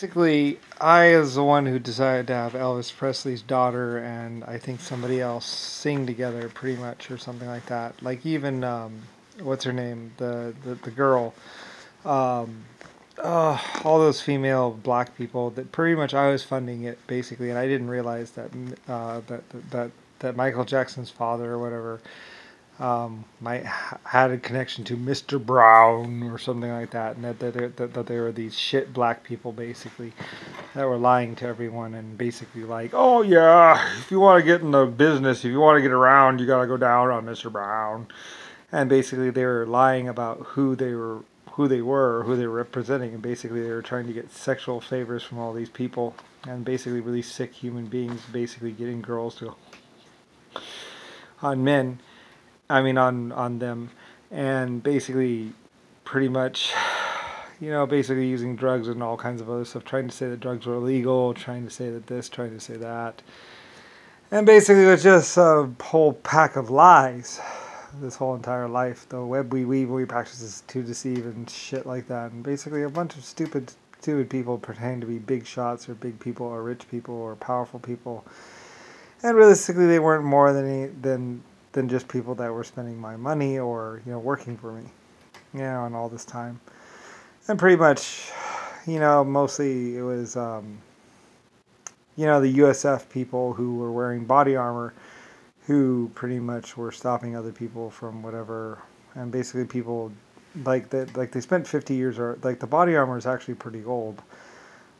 Basically, I was the one who decided to have Elvis Presley's daughter and I think somebody else sing together, pretty much, or something like that. Like even what's her name, the girl, um, all those female black people. That pretty much I was funding it basically, and I didn't realize that that Michael Jackson's father or whatever might had a connection to Mr. Brown or something like that, and that they were these shit black people basically that were lying to everyone and basically like, oh yeah, if you want to get in the business, if you want to get around, you got to go down on Mr. Brown, and basically they were lying about who they were representing, and basically they were trying to get sexual favors from all these people, and basically really sick human beings, basically getting girls to on men. I mean, on them, and basically, pretty much, basically using drugs and all kinds of other stuff, trying to say that drugs were illegal, trying to say that this, trying to say that, and basically it was just a whole pack of lies. This whole entire life, the web we weave, we practices to deceive and shit like that, and basically a bunch of stupid people pretending to be big shots or big people or rich people or powerful people, and realistically they weren't more than just people that were spending my money or working for me, and all this time. And pretty much, mostly it was the USF people who were wearing body armor, who pretty much were stopping other people from whatever. And basically people like that, like they spent 50 years, or like the body armor is actually pretty old,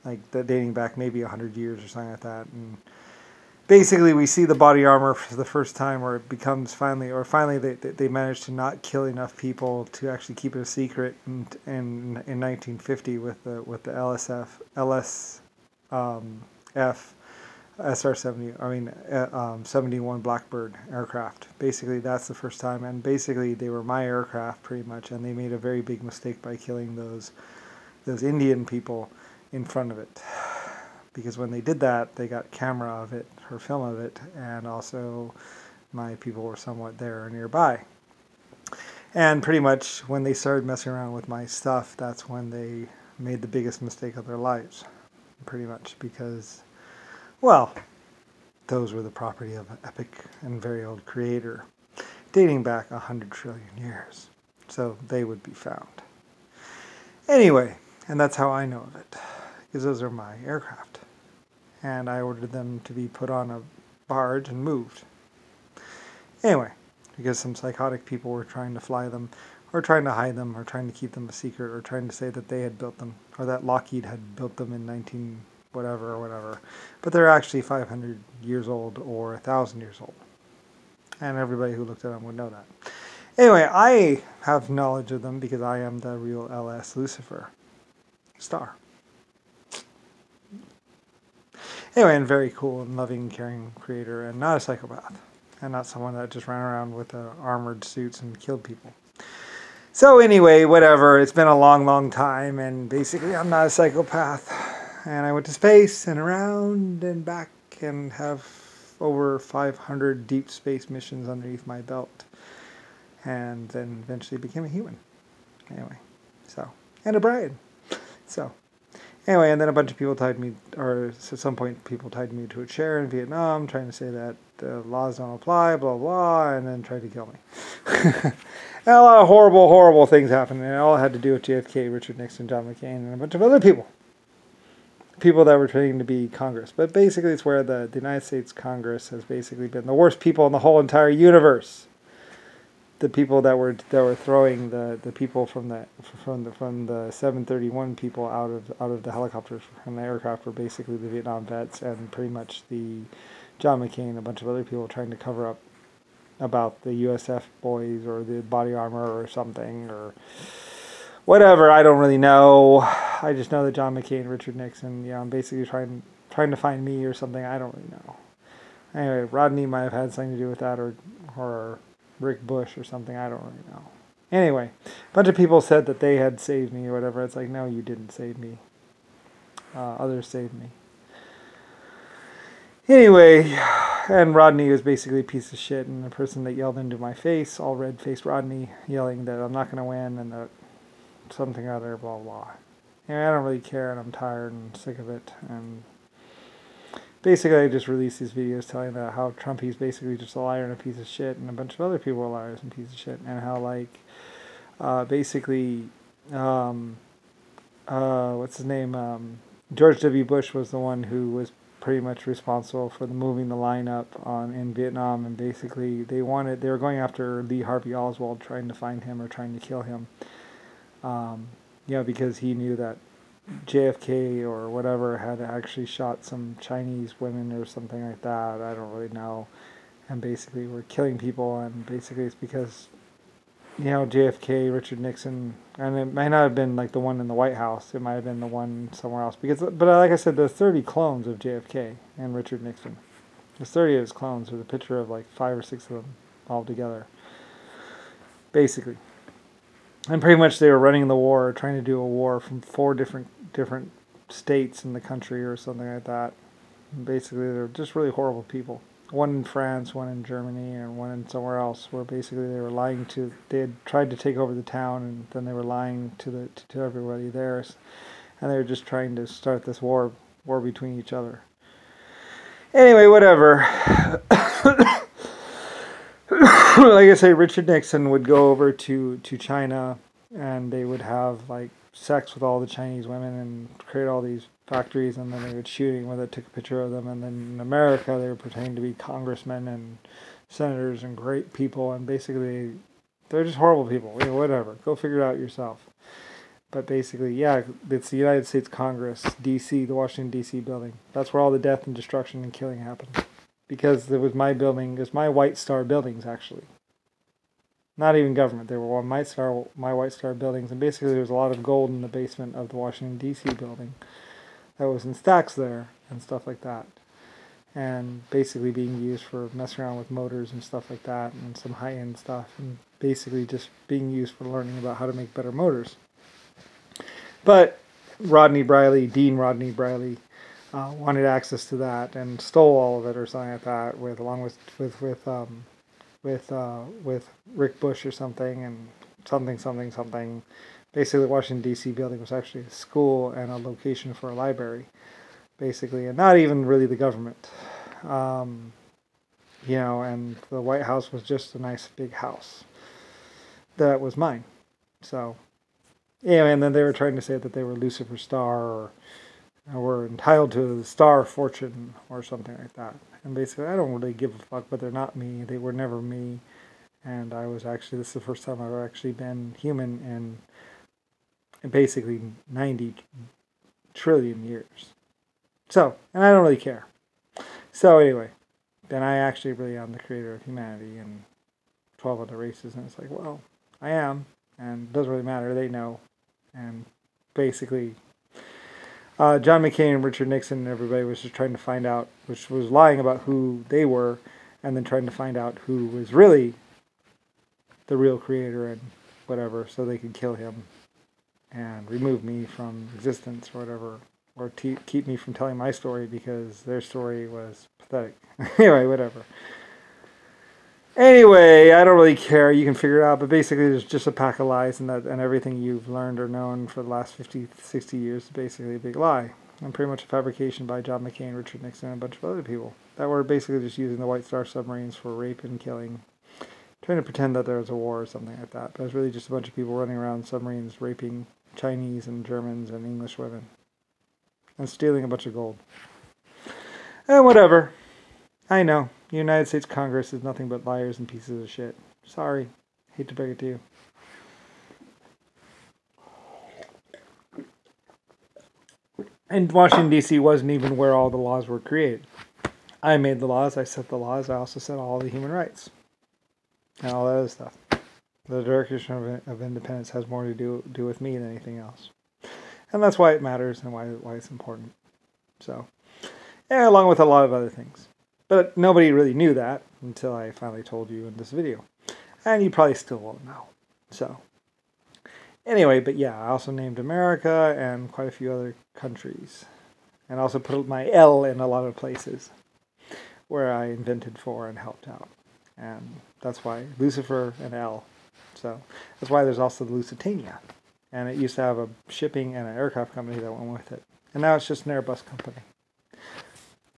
like that, dating back maybe 100 years or something like that. And basically, we see the body armor for the first time, or it becomes finally they managed to not kill enough people to actually keep it a secret in 1950 with the F SR-70, 71 Blackbird aircraft. Basically, that's the first time, and basically they were my aircraft pretty much, and they made a very big mistake by killing those Indian people in front of it. Because when they did that, they got camera of it, or film of it, and also my people were somewhat there or nearby. And pretty much when they started messing around with my stuff, that's when they made the biggest mistake of their lives. Pretty much because, well, those were the property of an epic and very old creator, dating back 100 trillion years. So they would be found. Anyway, and that's how I know of it, because those are my aircraft. And I ordered them to be put on a barge and moved. Anyway, because some psychotic people were trying to fly them, or trying to hide them, or trying to keep them a secret, or trying to say that they had built them, or that Lockheed had built them in 19 whatever or whatever. But they're actually 500 years old or 1,000 years old. And everybody who looked at them would know that. Anyway, I have knowledge of them because I am the real LS Lusifer Star. Anyway, and very cool and loving, caring creator, and not a psychopath, and not someone that just ran around with armored suits and killed people. So anyway, whatever, it's been a long, long time, and basically I'm not a psychopath, and I went to space and around and back and have over 500 deep space missions underneath my belt, and then eventually became a human. Anyway, so, and a bride. So, anyway, and then a bunch of people tied me, or at some point people tied me to a chair in Vietnam, trying to say that the laws don't apply, blah, blah, and then tried to kill me. And a lot of horrible, horrible things happened, and it all had to do with JFK, Richard Nixon, John McCain, and a bunch of other people. People that were trying to be Congress. But basically it's where the United States Congress has basically been the worst people in the whole entire universe. The people that were throwing the people from the 731 people out of the helicopters and the aircraft were basically the Vietnam vets, and pretty much the John McCain and a bunch of other people trying to cover up about the USF boys or the body armor or something or whatever. I don't really know. I just know that John McCain and Richard Nixon, I'm basically trying to find me or something. I don't really know. Anyway, Rodney might have had something to do with that, or Rick Bush or something. I don't really know. Anyway, a bunch of people said that they had saved me or whatever. It's like, no, you didn't save me. Others saved me. Anyway, and Rodney was basically a piece of shit, and the person that yelled into my face, all red-faced Rodney, yelling that I'm not going to win and that something other, blah, blah. I don't really care, and I'm tired and sick of it. And basically, I just released these videos telling that how Trump, he's basically just a liar and a piece of shit, and a bunch of other people are liars and pieces of shit, and how, like, basically, what's his name? George W. Bush was the one who was pretty much responsible for moving the line up in Vietnam, and basically they were going after Lee Harvey Oswald, trying to find him or trying to kill him. Because he knew that JFK or whatever had actually shot some Chinese women or something like that. I don't really know. And basically were killing people, and basically it's because, JFK, Richard Nixon, and it might not have been like the one in the White House. It might have been the one somewhere else. But like I said, there's 30 clones of JFK and Richard Nixon. There's 30 of his clones. There's a picture of like 5 or 6 of them all together. Basically. And pretty much they were running the war, trying to do a war from 4 different states in the country or something like that. And basically, they're just really horrible people. One in France, one in Germany, and one in somewhere else, where basically they were lying to. They had tried to take over the town, and then they were lying to everybody there, and they were just trying to start this war between each other. Anyway, whatever. Like I say, Richard Nixon would go over to China, and they would have like sex with all the Chinese women and create all these factories, and then they would shooting with it, took a picture of them, and then in America they were pretending to be congressmen and senators and great people, and basically they're just horrible people. Whatever, go figure it out yourself. But basically, yeah, it's the United States Congress, D.C., the Washington D.C. building. That's where all the death and destruction and killing happened. Because it was my building, it was my White Star buildings, actually. Not even government. They were my White Star buildings. And basically there was a lot of gold in the basement of the Washington, D.C. building that was in stacks there and stuff like that. And basically being used for messing around with motors and stuff like that, and some high-end stuff. And basically just being used for learning about how to make better motors. But Dean Rodney Briley, wanted access to that and stole all of it or something like that, along with Rick Bush or something, and something. Basically, the Washington D.C. building was actually a school and a location for a library, basically, and not even really the government. And the White House was just a nice big house that was mine. So, anyway, and then they were trying to say that they were Lusifer Star or were entitled to the star fortune or something like that. And basically, I don't really give a fuck, but they're not me. They were never me. And this is the first time I've actually been human in basically 90 trillion years. So, and I don't really care. So anyway, then I actually really am the creator of humanity and 12 other races. And it's like, well, I am. And it doesn't really matter. They know. And basically, John McCain and Richard Nixon and everybody was just trying to find out, which was lying about who they were, and then trying to find out who was really the real creator and whatever, so they could kill him and remove me from existence or whatever, or keep me from telling my story because their story was pathetic. Anyway, whatever. Anyway, I don't really care. You can figure it out. But basically, there's just a pack of lies, and everything you've learned or known for the last 50, 60 years is basically a big lie. And pretty much a fabrication by John McCain, Richard Nixon, and a bunch of other people that were basically just using the White Star submarines for rape and killing, trying to pretend that there was a war or something like that. But it was really just a bunch of people running around submarines raping Chinese and Germans and English women and stealing a bunch of gold. And whatever. I know. The United States Congress is nothing but liars and pieces of shit. Sorry. Hate to break it to you. And Washington, D.C. wasn't even where all the laws were created. I made the laws. I set the laws. I also set all the human rights. And all that other stuff. The Declaration of Independence has more to do with me than anything else. And that's why it matters and why it's important. So, yeah, along with a lot of other things. But nobody really knew that until I finally told you in this video. And you probably still won't know. So, anyway, but yeah, I also named America and quite a few other countries. And also put my L in a lot of places where I invented for and helped out. And that's why Lucifer and L. So, that's why there's also the Lusitania. And it used to have a shipping and an aircraft company that went with it. And now it's just an Airbus company.